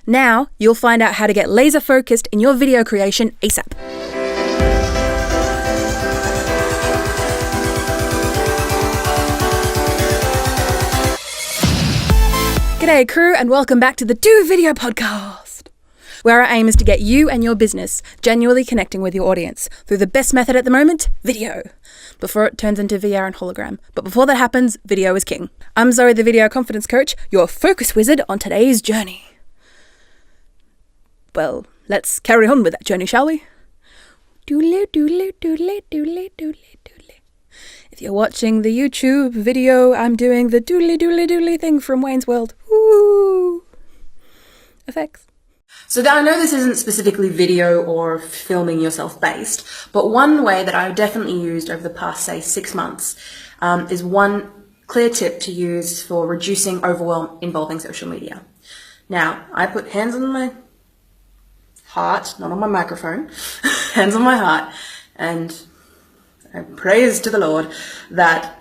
Now, you'll find out how to get laser focused in your video creation ASAP. G'day crew, and welcome back to the Do Video Podcast, where our aim is to get you and your business genuinely connecting with your audience through the best method at the moment, video, before it turns into VR and hologram. But before that happens, video is king. I'm Zoe, the Video Confidence Coach, your focus wizard on today's journey. Well, let's carry on with that journey, shall we? Doodly doodly doodly doodly doodly doodly. If you're watching the YouTube video, I'm doing the doodly doodly doodly thing from Wayne's World. Woo! Effects. So I know this isn't specifically video or filming yourself based, but one way that I've definitely used over the past, say, 6 months is one clear tip to use for reducing overwhelm involving social media. Now, I put hands on my heart, not on my microphone, hands on my heart, and I praise to the Lord that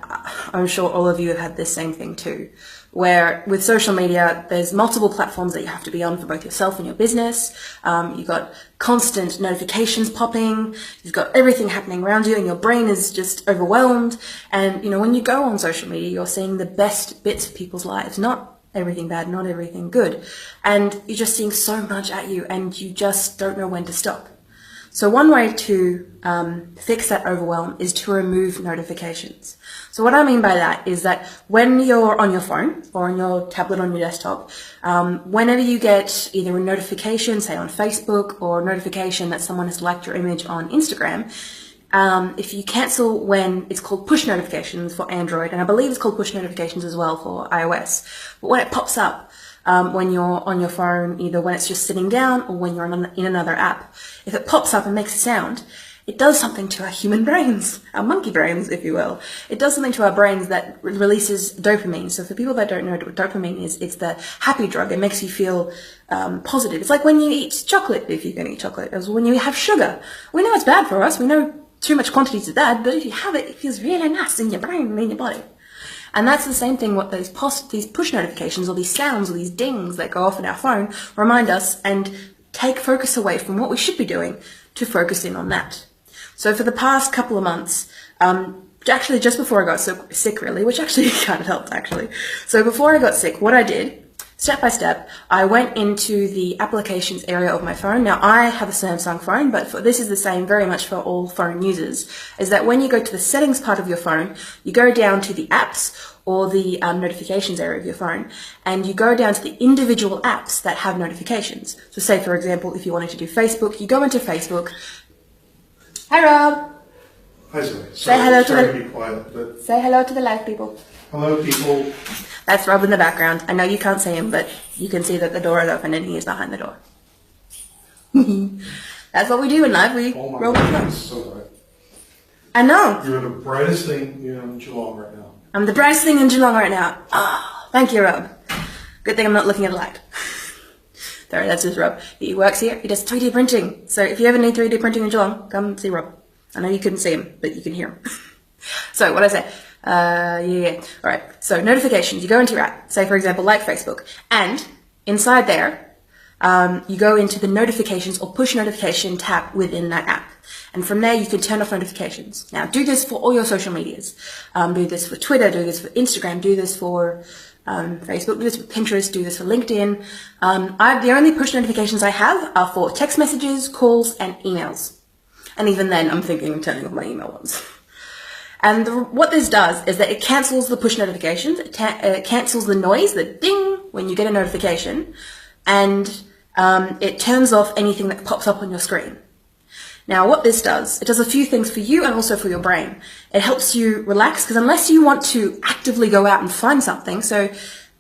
I'm sure all of you have had this same thing too, where with social media, there's multiple platforms that you have to be on for both yourself and your business. You've got constant notifications popping, you've got everything happening around you, and your brain is just overwhelmed. And, when you go on social media, you're seeing the best bits of people's lives, not everything bad, not everything good. And you're just seeing so much at you, and you just don't know when to stop. So one way to fix that overwhelm is to remove notifications. So what I mean by that is that when you're on your phone or on your tablet, on your desktop, whenever you get either a notification, say on Facebook, or a notification that someone has liked your image on Instagram, if you cancel when it's called push notifications for Android, and I believe it's called push notifications as well for iOS, but when it pops up when you're on your phone, either when it's just sitting down or when you're in another app, if it pops up and makes a sound, it does something to our human brains, our monkey brains, if you will. It does something to our brains that releases dopamine. So for people that don't know what dopamine is, it's the happy drug. It makes you feel positive. It's like when you eat chocolate, if you can eat chocolate, as when you have sugar. We know it's bad for us. We know too much quantities is bad, but if you have it, it feels really nice in your brain and in your body. And that's the same thing what these push notifications or these sounds or these dings that go off in our phone remind us and take focus away from what we should be doing to focus in on that. So for the past couple of months, actually just before I got sick really, which actually kind of helped actually. So before I got sick, what I did, step by step, I went into the applications area of my phone. Now I have a Samsung phone, but this is the same very much for all phone users, is that when you go to the settings part of your phone, you go down to the apps or the notifications area of your phone, and you go down to the individual apps that have notifications. So say, for example, if you wanted to do Facebook, you go into Facebook. Hi, Rob. Hi, Zoe. Say hello to the... Be quiet, but... Say hello to the live people. Hello, people. That's Rob in the background. I know you can't see him, but you can see that the door is open and he is behind the door. That's what we do in life. We roll with them. So bright. I know. You're the brightest thing in Geelong right now. I'm the brightest thing in Geelong right now. Oh, thank you, Rob. Good thing I'm not looking at the light. Sorry, that's just Rob. He works here. He does 3D printing. So if you ever need 3D printing in Geelong, come see Rob. I know you couldn't see him, but you can hear him. So what I say? Yeah. All right. So notifications. You go into your app. Say, for example, like Facebook, and inside there, you go into the notifications or push notification tab within that app. And from there, you can turn off notifications. Now, do this for all your social medias. Do this for Twitter, do this for Instagram, do this for Facebook, do this for Pinterest, do this for LinkedIn. The only push notifications I have are for text messages, calls, and emails. And even then, I'm thinking of turning off my email ones. And what this does is that it cancels the push notifications, it cancels the noise, the ding, when you get a notification, and it turns off anything that pops up on your screen. Now, what this does, it does a few things for you and also for your brain. It helps you relax, because unless you want to actively go out and find something, so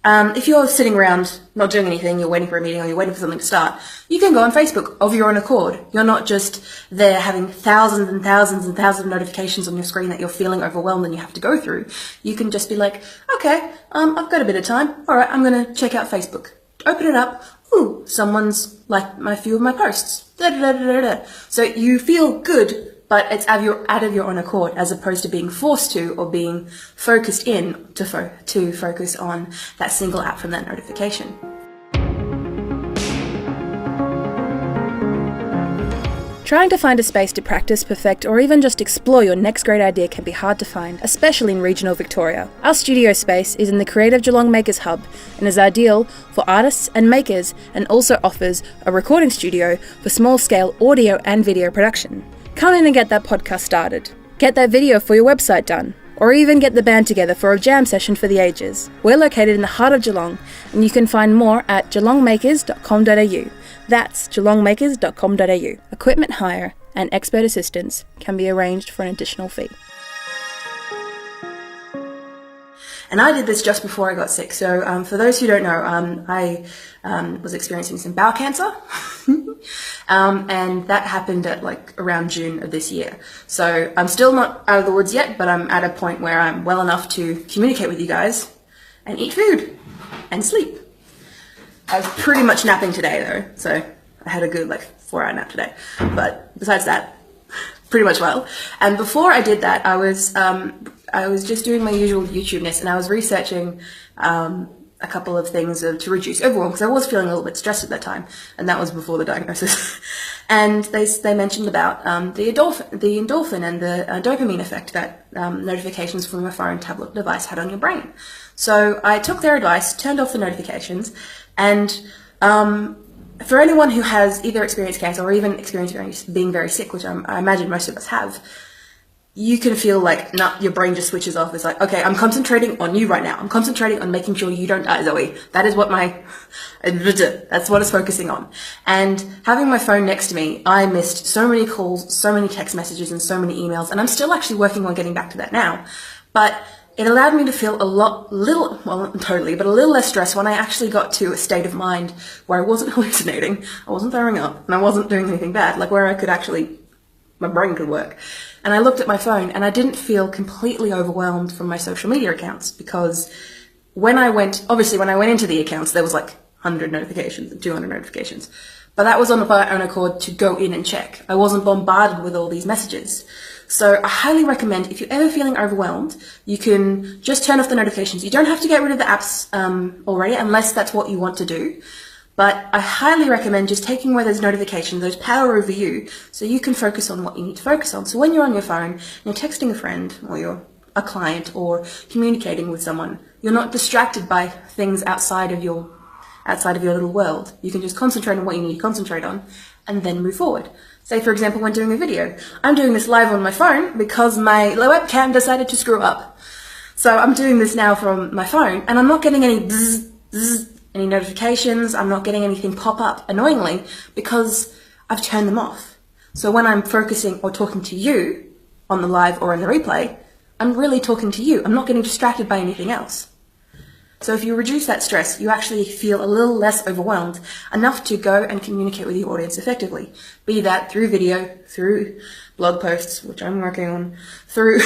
if you're sitting around not doing anything, you're waiting for a meeting or you're waiting for something to start, you can go on Facebook of your own accord. You're not just there having thousands and thousands and thousands of notifications on your screen that you're feeling overwhelmed and you have to go through. You can just be like, okay, I've got a bit of time. All right, I'm going to check out Facebook. Open it up. Ooh, someone's liked a few of my posts. Da, da, da, da, da. So you feel good, but it's out of your own accord, as opposed to being forced to or being focused in to focus on that single app from that notification. Trying to find a space to practice, perfect, or even just explore your next great idea can be hard to find, especially in regional Victoria. Our studio space is in the Creative Geelong Makers Hub and is ideal for artists and makers, and also offers a recording studio for small-scale audio and video production. Come in and get that podcast started. Get that video for your website done. Or even get the band together for a jam session for the ages. We're located in the heart of Geelong, and you can find more at geelongmakers.com.au. That's geelongmakers.com.au. Equipment hire and expert assistance can be arranged for an additional fee. And I did this just before I got sick. So for those who don't know, I was experiencing some bowel cancer. And that happened at around June of this year. So I'm still not out of the woods yet, but I'm at a point where I'm well enough to communicate with you guys and eat food and sleep. I was pretty much napping today though, so I had a good 4-hour nap today. But besides that, pretty much well. And before I did that, I was just doing my usual YouTube-ness, and I was researching a couple of things to reduce overwhelm, because I was feeling a little bit stressed at that time, and that was before the diagnosis. And they mentioned about the endorphin and the dopamine effect that notifications from a phone, tablet device had on your brain. So I took their advice, turned off the notifications, and for anyone who has either experienced cancer or even experienced being very sick, which I imagine most of us have, you can feel your brain just switches off. It's okay, I'm concentrating on you right now. I'm concentrating on making sure you don't die, Zoe. That is what that's what it's focusing on. And having my phone next to me, I missed so many calls, so many text messages, and so many emails. And I'm still actually working on getting back to that now. But it allowed me to feel not totally, but a little less stressed when I actually got to a state of mind where I wasn't hallucinating, I wasn't throwing up, and I wasn't doing anything bad, where I could actually, my brain could work. And I looked at my phone and I didn't feel completely overwhelmed from my social media accounts, because when I went into the accounts, there was 100 notifications and 200 notifications. But that was on my own accord to go in and check. I wasn't bombarded with all these messages. So I highly recommend, if you're ever feeling overwhelmed, you can just turn off the notifications. You don't have to get rid of the apps already, unless that's what you want to do. But I highly recommend just taking away those notifications, those power over you, so you can focus on what you need to focus on. So when you're on your phone, and you're texting a friend, or you're a client, or communicating with someone, you're not distracted by things outside of your little world. You can just concentrate on what you need to concentrate on, and then move forward. Say, for example, when doing a video. I'm doing this live on my phone because my webcam decided to screw up. So I'm doing this now from my phone, and I'm not getting any any notifications. I'm not getting anything pop up annoyingly because I've turned them off. So when I'm focusing or talking to you on the live or in the replay, I'm really talking to you. I'm not getting distracted by anything else. So if you reduce that stress, you actually feel a little less overwhelmed, enough to go and communicate with your audience effectively. Be that through video, through blog posts, which I'm working on, through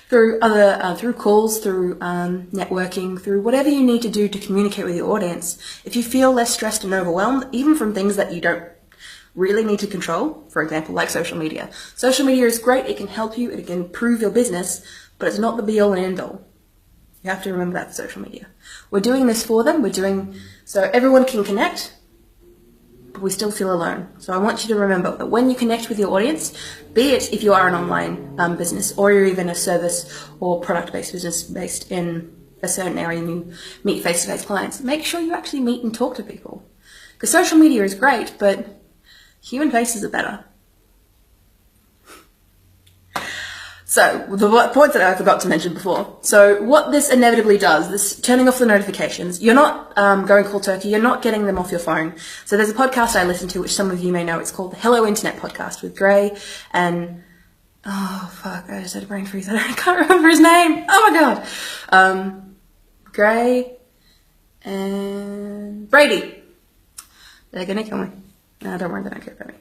through calls, through networking, through whatever you need to do to communicate with your audience. If you feel less stressed and overwhelmed, even from things that you don't really need to control, for example, like social media. Social media is great. It can help you. It can improve your business, but it's not the be all and end all. You have to remember that for social media. We're doing this for them. So everyone can connect, but we still feel alone. So I want you to remember that when you connect with your audience, be it if you are an online business, or you're even a service or product-based business based in a certain area and you meet face-to-face clients, make sure you actually meet and talk to people. Because social media is great, but human faces are better. So, the points that I forgot to mention before. So, what this inevitably does, this turning off the notifications, you're not going cold turkey, you're not getting them off your phone. So, there's a podcast I listen to, which some of you may know. It's called the Hello Internet Podcast with Gray and... Oh, fuck, I just had a brain freeze. I can't remember his name. Oh, my God. Gray and Brady. They're going to kill me. No, don't worry, they don't care about me.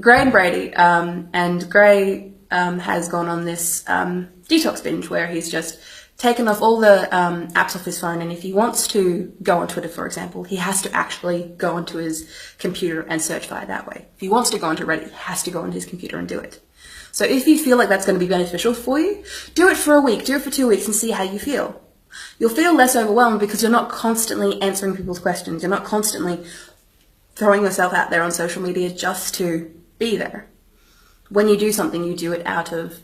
Gray and Brady. And Gray... has gone on this detox binge where he's just taken off all the apps off his phone, and if he wants to go on Twitter, for example, he has to actually go onto his computer and search via that way. If he wants to go onto Reddit, he has to go onto his computer and do it. So if you feel like that's going to be beneficial for you, do it for a week, do it for 2 weeks and see how you feel. You'll feel less overwhelmed because you're not constantly answering people's questions. You're not constantly throwing yourself out there on social media just to be there. When you do something, you do it out of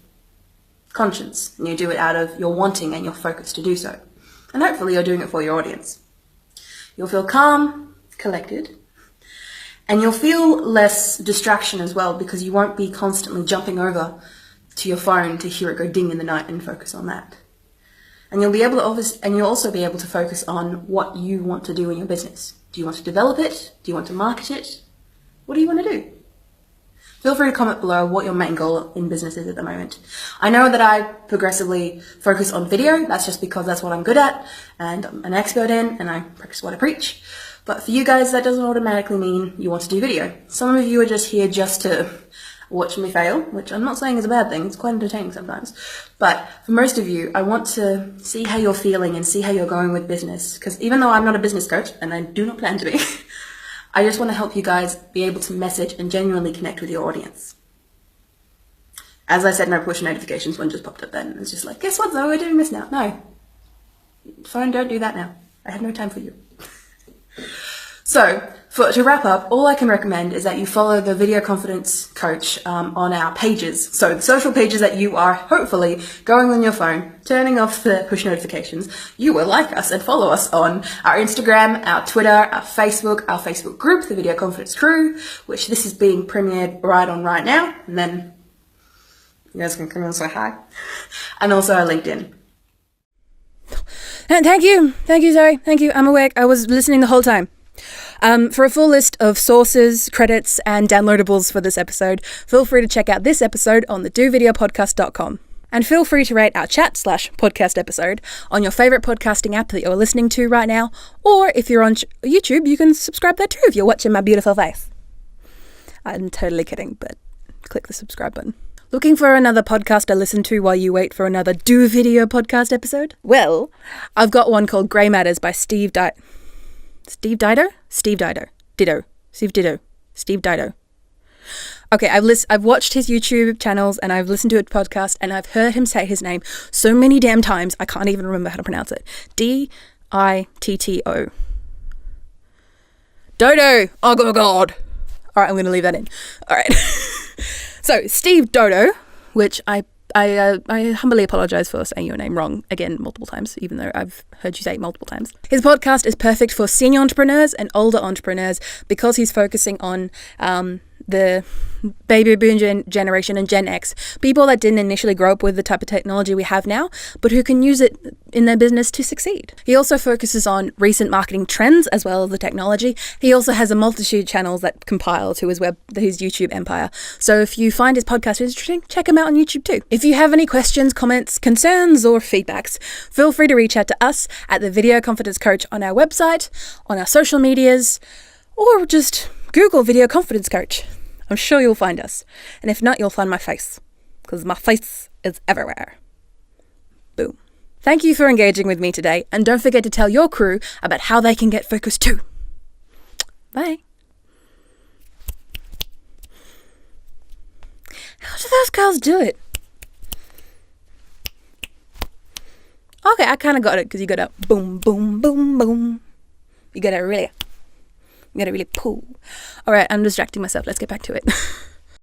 conscience, and you do it out of your wanting and your focus to do so. And hopefully you're doing it for your audience. You'll feel calm, collected, and you'll feel less distraction as well, because you won't be constantly jumping over to your phone to hear it go ding in the night and focus on that. And you'll also be able to focus on what you want to do in your business. Do you want to develop it? Do you want to market it? What do you want to do? Feel free to comment below what your main goal in business is at the moment. I know that I progressively focus on video. That's just because that's what I'm good at and I'm an expert in, and I practice what I preach. But for you guys, that doesn't automatically mean you want to do video. Some of you are just here just to watch me fail, which I'm not saying is a bad thing. It's quite entertaining sometimes. But for most of you, I want to see how you're feeling and see how you're going with business. Because even though I'm not a business coach, and I do not plan to be, I just want to help you guys be able to message and genuinely connect with your audience. As I said, no push notifications. One just popped up then. It's just like, guess what though, we're doing this now. No. Phone, don't do that now. I have no time for you. So, to wrap up, all I can recommend is that you follow the Video Confidence Coach on our pages. So the social pages that you are hopefully going on your phone, turning off the push notifications. You will like us and follow us on our Instagram, our Twitter, our Facebook group, the Video Confidence Crew, which this is being premiered right now. And then you guys can come and say hi. And also our LinkedIn. And thank you, Zoe. Thank you. I'm awake. I was listening the whole time. For a full list of sources, credits, and downloadables for this episode, feel free to check out this episode on the dovideopodcast.com. And feel free to rate our chat/podcast episode on your favourite podcasting app that you're listening to right now, or if you're on YouTube, you can subscribe there too if you're watching my beautiful face. I'm totally kidding, but click the subscribe button. Looking for another podcast to listen to while you wait for another Do Video podcast episode? Well, I've got one called Grey Matters by Steve Dido. Okay, I've watched his YouTube channels and I've listened to his podcast and I've heard him say his name so many damn times I can't even remember how to pronounce it. Ditto. Dodo! Oh God! Alright, I'm going to leave that in. Alright. So, Steve Dodo, which I humbly apologise for saying your name wrong again multiple times, even though I've heard you say it multiple times. His podcast is perfect for senior entrepreneurs and older entrepreneurs because he's focusing on the baby boom generation and Gen X, people that didn't initially grow up with the type of technology we have now, but who can use it in their business to succeed. He also focuses on recent marketing trends as well as the technology. He also has a multitude of channels that compile to his YouTube empire. So if you find his podcast interesting, check him out on YouTube too. If you have any questions, comments, concerns, or feedbacks, feel free to reach out to us at the Video Confidence Coach on our website, on our social medias, or just Google Video Confidence Coach. I'm sure you'll find us. And if not, you'll find my face. Because my face is everywhere. Boom. Thank you for engaging with me today. And don't forget to tell your crew about how they can get focused too. Bye. How do those girls do it? Okay, I kind of got it. Because you got to boom, boom, boom, boom. You got to really pull. All right, I'm distracting myself. Let's get back to it.